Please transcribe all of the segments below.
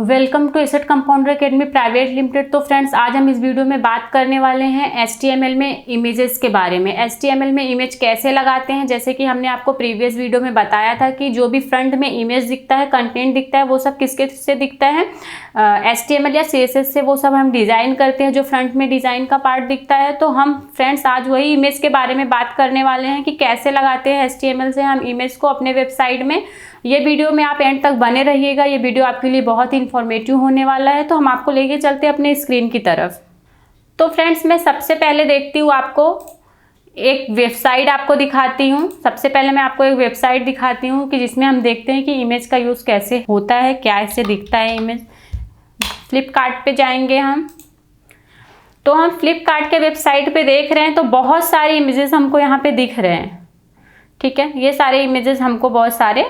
Welcome to asset compounder academy private limited. तो friends, आज हम इस वीडियो में बात करने वाले हैं HTML में इमेजेस के बारे में। HTML में इमेज कैसे लगाते हैं, जैसे कि हमने आपको प्रीवियस वीडियो में बताया था कि जो भी फ्रंट में इमेज दिखता है, कंटेंट दिखता है, वो सब किसके से दिखता है, HTML या CSS से वो सब हम डिज़ाइन करते हैं, जो फ्रंट में डिज़ाइन का पार्ट दिखता है। तो हम फ्रेंड्स आज वही इमेज के बारे में बात करने वाले हैं कि कैसे लगाते हैं HTML से हम इमेज को अपने वेबसाइट में। ये वीडियो में आप एंड तक बने रहिएगा, ये वीडियो आपके लिए बहुत ही इंफॉर्मेटिव होने वाला है। तो हम आपको लेके चलते हैं अपने स्क्रीन की तरफ। तो फ्रेंड्स, मैं सबसे पहले देखती हूँ आपको एक वेबसाइट आपको दिखाती हूँ। सबसे पहले मैं आपको एक वेबसाइट दिखाती हूँ कि जिसमें हम देखते हैं कि इमेज का यूज़ कैसे होता है, क्या ऐसे दिखता है इमेज। फ्लिपकार्ट पे जाएंगे हम, तो हम फ्लिपकार्ट के वेबसाइट पे देख रहे हैं तो बहुत सारे इमेजेस हमको यहाँ पे दिख रहे हैं। ठीक है, ये सारे इमेजेस हमको बहुत सारे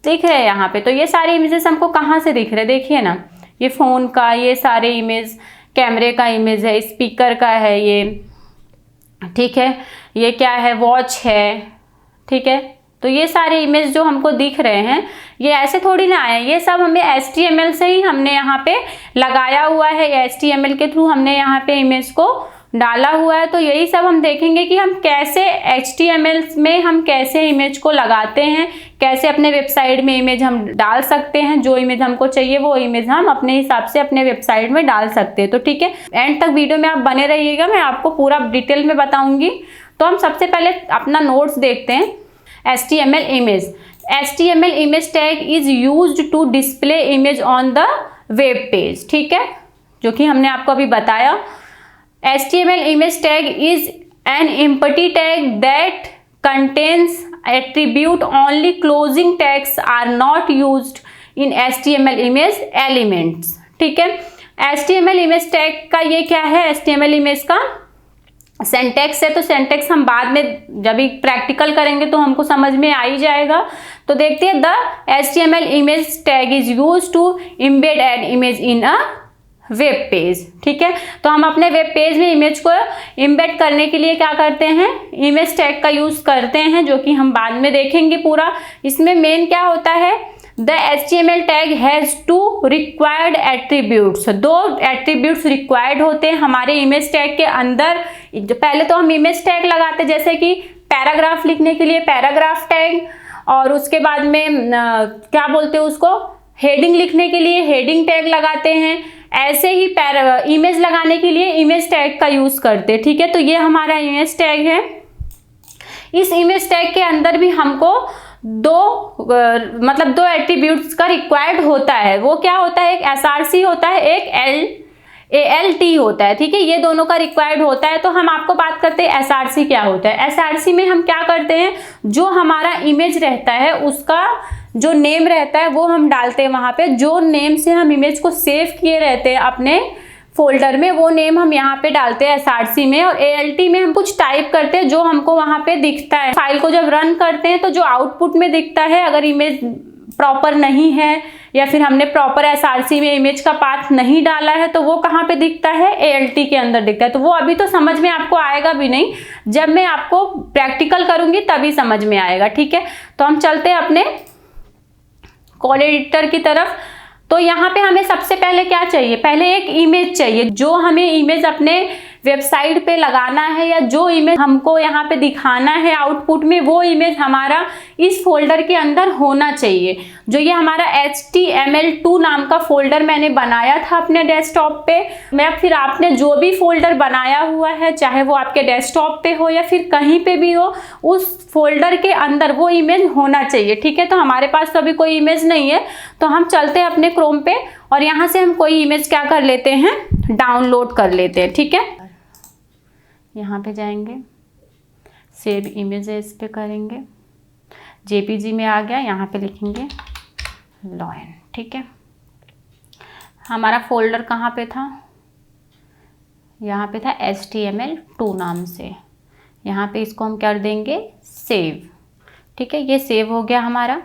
दिख रहे हैं यहाँ पे। तो ये सारे इमेजेस हमको कहाँ से दिख रहे हैं, देखिए ना, ये फ़ोन का, ये सारे इमेज कैमरे का इमेज है, स्पीकर का है ये, ठीक है, ये क्या है, वॉच है, ठीक है। तो ये सारे इमेज जो हमको दिख रहे हैं, ये ऐसे थोड़ी ना आए, ये सब हमें HTML से ही हमने यहाँ पे लगाया हुआ है। HTML के थ्रू हमने यहाँ पे इमेज को डाला हुआ है। तो यही सब हम देखेंगे कि हम कैसे HTML में हम कैसे इमेज को लगाते हैं, कैसे अपने वेबसाइट में इमेज हम डाल सकते हैं। जो इमेज हमको चाहिए वो इमेज हम अपने हिसाब से अपने वेबसाइट में डाल सकते हैं। तो ठीक है, एंड तक वीडियो में आप बने रहिएगा, मैं आपको पूरा डिटेल में बताऊंगी। तो हम सबसे पहले अपना नोट्स देखते हैं। HTML image, HTML image tag is used to display image on the web page, ठीक है, जो कि हमने आपको अभी बताया। HTML image tag is an empty tag that contains attribute. Only closing tags are not used in HTML image elements. ठीक है, HTML image tag का ये क्या है, HTML image का सिंटैक्स है। तो सिंटैक्स हम बाद में जब भी प्रैक्टिकल करेंगे तो हमको समझ में आ ही जाएगा। तो देखते हैं, the HTML image tag is used to embed an image in a web page, ठीक है। तो हम अपने वेब पेज में इमेज को इम्बेड करने के लिए क्या करते हैं, इमेज टैग का यूज़ करते हैं, जो कि हम बाद में देखेंगे पूरा। इसमें मेन क्या होता है, the HTML tag has two required attributes. 2 attributes required होते हैं हमारे इमेज टैग के अंदर। पहले तो हम इमेज टैग लगाते हैं, जैसे कि पैराग्राफ लिखने के लिए पैराग्राफ टैग, और उसके बाद में क्या बोलते हैं उसको, हेडिंग लिखने के लिए हेडिंग टैग लगाते हैं। ऐसे ही इमेज लगाने के लिए इमेज टैग का यूज़ करते हैं, ठीक है। तो ये हमारा इमेज टैग है। इस इमेज टैग के अंदर भी हमको दो एट्रीब्यूट्स का रिक्वायर्ड होता है। वो क्या होता है, एक SRC होता है, एक ALT होता है, ठीक है। ये दोनों का रिक्वायर्ड होता है। तो हम आपको बात करते हैं SRC क्या होता है। SRC में हम क्या करते हैं, जो हमारा इमेज रहता है उसका जो नेम रहता है वो हम डालते हैं वहाँ पे। जो नेम से हम इमेज को सेव किए रहते हैं अपने फोल्डर में, वो नेम हम यहाँ पे डालते हैं SRC में। और ALT में हम कुछ टाइप करते हैं जो हमको वहाँ पे दिखता है। फाइल को जब रन करते हैं तो जो आउटपुट में दिखता है, अगर इमेज प्रॉपर नहीं है या फिर हमने प्रॉपर SRC में इमेज का पाथ नहीं डाला है, तो वो कहाँ पे दिखता है, ALT के अंदर दिखता है। तो वो अभी तो समझ में आपको आएगा भी नहीं, जब मैं आपको प्रैक्टिकल करूँगी तभी समझ में आएगा, ठीक है। तो हम चलते हैं अपने कोड एडिटर की तरफ। तो यहाँ पे हमें सबसे पहले क्या चाहिए, पहले एक इमेज चाहिए। जो हमें इमेज अपने वेबसाइट पे लगाना है या जो इमेज हमको यहाँ पे दिखाना है आउटपुट में, वो इमेज हमारा इस फोल्डर के अंदर होना चाहिए। जो ये हमारा HTML2 नाम का फोल्डर मैंने बनाया था अपने डेस्कटॉप पे, मैं फिर आपने जो भी फोल्डर बनाया हुआ है, चाहे वो आपके डेस्कटॉप पे हो या फिर कहीं पे भी हो, उस फोल्डर के अंदर वो इमेज होना चाहिए, ठीक है। तो हमारे पास तो अभी कोई इमेज नहीं है, तो हम चलते हैं अपने क्रोम पे और यहाँ से हम कोई इमेज क्या कर लेते हैं, डाउनलोड कर लेते हैं, ठीक है। यहाँ पे जाएंगे, सेव इमेजेस पे करेंगे, JPG में आ गया, यहाँ पे लिखेंगे लॉयन, ठीक है। हमारा फोल्डर कहाँ पे था, यहाँ पे था HTML2 नाम से। यहाँ पे इसको हम कर देंगे सेव, ठीक है। ये सेव हो गया हमारा।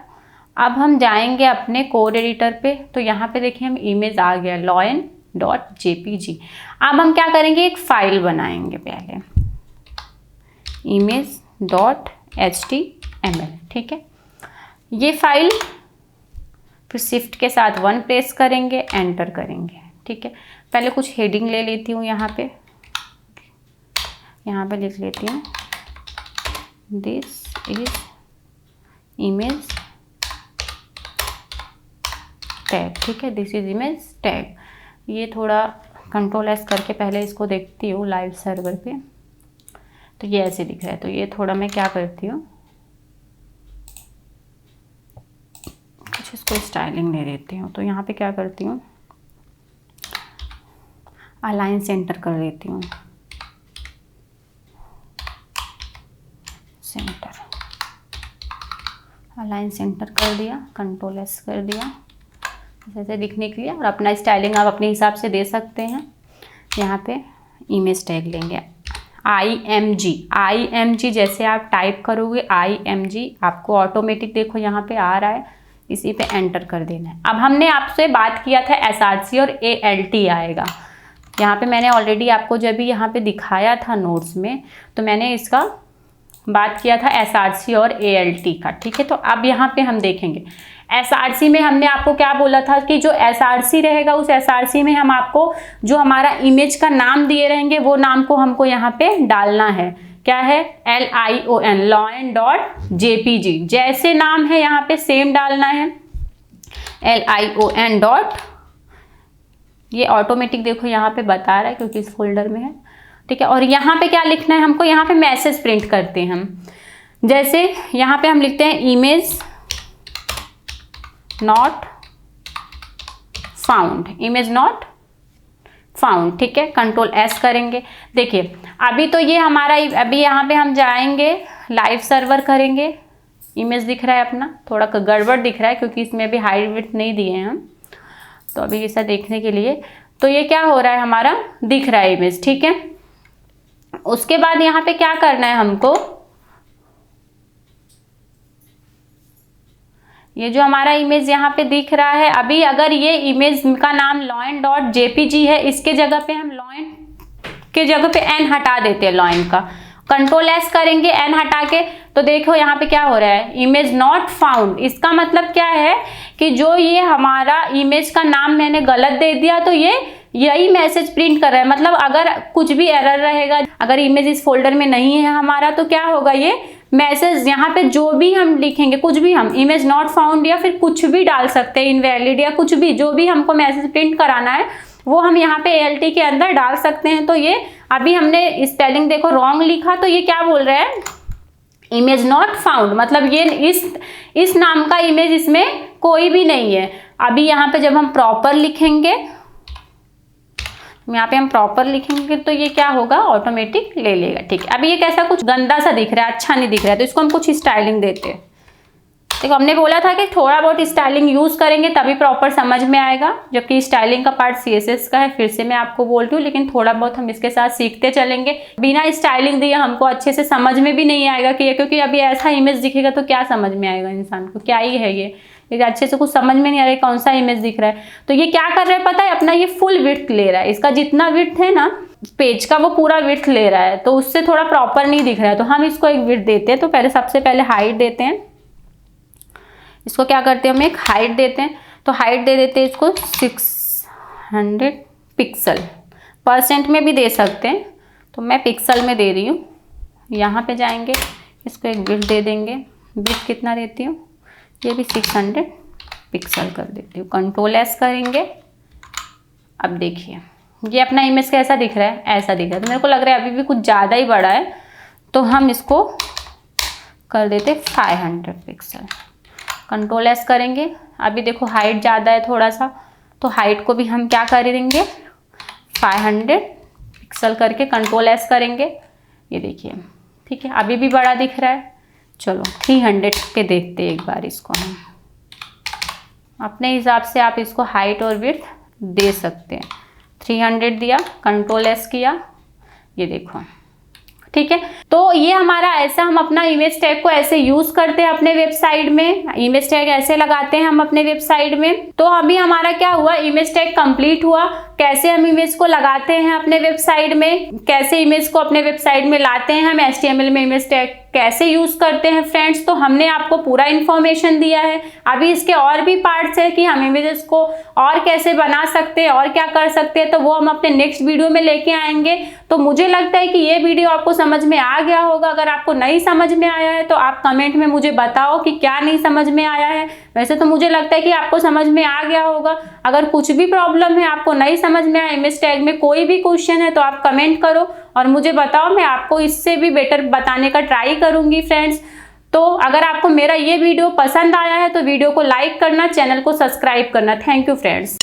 अब हम जाएंगे अपने कोड एडिटर पे, तो यहाँ पे देखिए हम इमेज आ गया loin.jpg। अब हम क्या करेंगे, एक फाइल बनाएंगे पहले, image.html, ठीक है। ये फाइल फिर शिफ्ट के साथ 1 प्रेस करेंगे, एंटर करेंगे। ठीक है, पहले कुछ हेडिंग ले लेती हूँ, यहाँ पे लिख लेती हूँ दिस इज इमेज टैग। ठीक है, दिस इज इमेज टैग। ये थोड़ा कंट्रोल एस करके पहले इसको देखती हूँ लाइव सर्वर पे, तो ये ऐसे दिख रहा है। तो ये थोड़ा मैं क्या करती हूँ, कुछ इसको स्टाइलिंग दे देती हूँ। तो यहाँ पे क्या करती हूँ, अलाइन सेंटर कर देती हूँ, सेंटर, अलाइन सेंटर कर दिया, कंट्रोल एस कर दिया जैसे दिखने के लिए। और अपना स्टाइलिंग आप अपने हिसाब से दे सकते हैं। यहाँ पे इमेज टैग लेंगे IMG जैसे आप टाइप करोगे IMG, आपको ऑटोमेटिक देखो यहाँ पे आ रहा है, इसी पे एंटर कर देना है। अब हमने आपसे बात किया था SRC और ALT आएगा। यहाँ पे मैंने ऑलरेडी आपको जब भी यहाँ पे दिखाया था नोट्स में, तो मैंने इसका बात किया था SRC और ALT का। ठीक है, तो अब यहाँ पे हम देखेंगे SRC में हमने आपको क्या बोला था कि जो SRC रहेगा उस SRC में हम आपको जो हमारा इमेज का नाम दिए रहेंगे वो नाम को हमको यहाँ पे डालना है। क्या है, lion.jpg, जैसे नाम है यहाँ पे सेम डालना है lion. ये ऑटोमेटिक देखो यहाँ पे बता रहा है क्योंकि इस फोल्डर में है। ठीक है, और यहाँ पे क्या लिखना है हमको, यहाँ पे मैसेज प्रिंट करते हैं हम। जैसे यहाँ पे हम लिखते हैं image not found, image not found. ठीक है, कंट्रोल एस करेंगे। देखिए अभी तो ये हमारा, अभी यहाँ पे हम जाएंगे लाइव सर्वर करेंगे, इमेज दिख रहा है अपना, थोड़ा गड़बड़ दिख रहा है क्योंकि इसमें अभी हाइड विड्थ नहीं दिए हैं हम, तो अभी ऐसा देखने के लिए तो ये क्या हो रहा है, हमारा दिख रहा है इमेज। ठीक है, उसके बाद यहाँ पे क्या करना है हमको, ये जो हमारा इमेज यहाँ पे दिख रहा है, अभी अगर ये इमेज का नाम lion.jpg है, इसके जगह पे हम lion के जगह पे n हटा देते हैं, lion का कंट्रोल एस करेंगे n हटा के। तो देखो यहाँ पे क्या हो रहा है, इमेज नॉट फाउंड। इसका मतलब क्या है कि जो ये हमारा इमेज का नाम मैंने गलत दे दिया तो ये यही मैसेज प्रिंट कर रहा है। मतलब अगर कुछ भी एरर रहेगा, अगर इमेज इस फोल्डर में नहीं है हमारा, तो क्या होगा, ये मैसेज यहाँ पे जो भी हम लिखेंगे, कुछ भी हम इमेज नॉट फाउंड या फिर कुछ भी डाल सकते हैं, इनवैलिड या कुछ भी, जो भी हमको मैसेज प्रिंट कराना है वो हम यहाँ पे ALT के अंदर डाल सकते हैं। तो ये अभी हमने स्पेलिंग देखो रॉन्ग लिखा, तो ये क्या बोल रहा है, इमेज नॉट फाउंड, मतलब ये इस नाम का इमेज इसमें कोई भी नहीं है। अभी यहाँ पे जब हम प्रॉपर लिखेंगे, यहाँ पे हम प्रॉपर लिखेंगे तो ये क्या होगा, ऑटोमेटिक ले लेगा। ठीक है, अभी ये कैसा कुछ गंदा सा दिख रहा है, अच्छा नहीं दिख रहा है, तो इसको हम कुछ स्टाइलिंग देते हैं। देखो हमने बोला था कि थोड़ा बहुत स्टाइलिंग यूज करेंगे तभी प्रॉपर समझ में आएगा, जबकि स्टाइलिंग का पार्ट CSS का है। फिर से मैं आपको बोलती हूँ, लेकिन थोड़ा बहुत हम इसके साथ सीखते चलेंगे। बिना स्टाइलिंग दिए हमको अच्छे से समझ में भी नहीं आएगा कि क्योंकि अभी ऐसा इमेज दिखेगा तो क्या समझ में आएगा इंसान को, क्या ही है ये अच्छे से कुछ समझ में नहीं आ रहा है कौन सा इमेज दिख रहा है। तो ये क्या कर रहा है पता है, अपना ये फुल विड्थ ले रहा है, इसका जितना विड्थ है ना पेज का वो पूरा विड्थ ले रहा है, तो उससे थोड़ा प्रॉपर नहीं दिख रहा है। तो हम इसको एक विड्थ देते हैं। तो पहले सबसे पहले हाइट देते हैं, इसको क्या करते हैं, हम एक हाइट देते हैं। तो हाइट दे देते हैं इसको 600 पिक्सल, परसेंट में भी दे सकते हैं, तो मैं पिक्सल में दे रही हूँ। यहाँ पे जाएंगे, इसको एक विड्थ दे देंगे। विड्थ कितना देती हूँ, ये भी 600 पिक्सल कर देती हूँ। कंट्रोल एस करेंगे। अब देखिए ये अपना इमेज कैसा दिख रहा है, ऐसा दिख रहा है। तो मेरे को लग रहा है अभी भी कुछ ज़्यादा ही बड़ा है, तो हम इसको कर देते 500 पिक्सल। कंट्रोल एस करेंगे। अभी देखो हाइट ज़्यादा है थोड़ा सा, तो हाइट को भी हम क्या कर देंगे 500 पिक्सल करके कंट्रोल एस करेंगे। ये देखिए ठीक है, अभी भी बड़ा दिख रहा है। चलो 300 पे देखते हैं एक बार इसको हम। अपने हिसाब से आप इसको हाइट और विड्थ दे सकते हैं। 300 दिया, कंट्रोल एस किया, ये देखो ठीक है। तो ये हमारा ऐसा, हम अपना इमेज टैग को ऐसे यूज करते हैं अपने वेबसाइट में, इमेज टैग ऐसे लगाते हैं हम अपने वेबसाइट में। तो अभी हमारा क्या हुआ, इमेज टैग कंप्लीट हुआ। कैसे हम इमेज को लगाते हैं अपने वेबसाइट में, कैसे इमेज को अपने वेबसाइट में लाते हैं, हम HTML में इमेज टैग कैसे यूज करते हैं फ्रेंड्स, तो हमने आपको पूरा इन्फॉर्मेशन दिया है। अभी इसके और भी पार्ट्स है कि हम इमेजेस को और कैसे बना सकते हैं और क्या कर सकते हैं, तो वो हम अपने नेक्स्ट वीडियो में लेके आएंगे। तो मुझे लगता है कि ये वीडियो आपको समझ में आ गया होगा। अगर आपको नहीं समझ में आया है तो आप कमेंट में मुझे बताओ कि क्या नहीं समझ में आया है। वैसे तो मुझे लगता है कि आपको समझ में आ गया होगा। अगर कुछ भी प्रॉब्लम है, आपको नहीं समझ में आया, इमेज टैग में कोई भी क्वेश्चन है, तो आप कमेंट करो और मुझे बताओ, मैं आपको इससे भी बेटर बताने का ट्राई करूंगी फ्रेंड्स। तो अगर आपको मेरा ये वीडियो पसंद आया है तो वीडियो को लाइक करना, चैनल को सब्सक्राइब करना। Thank you friends.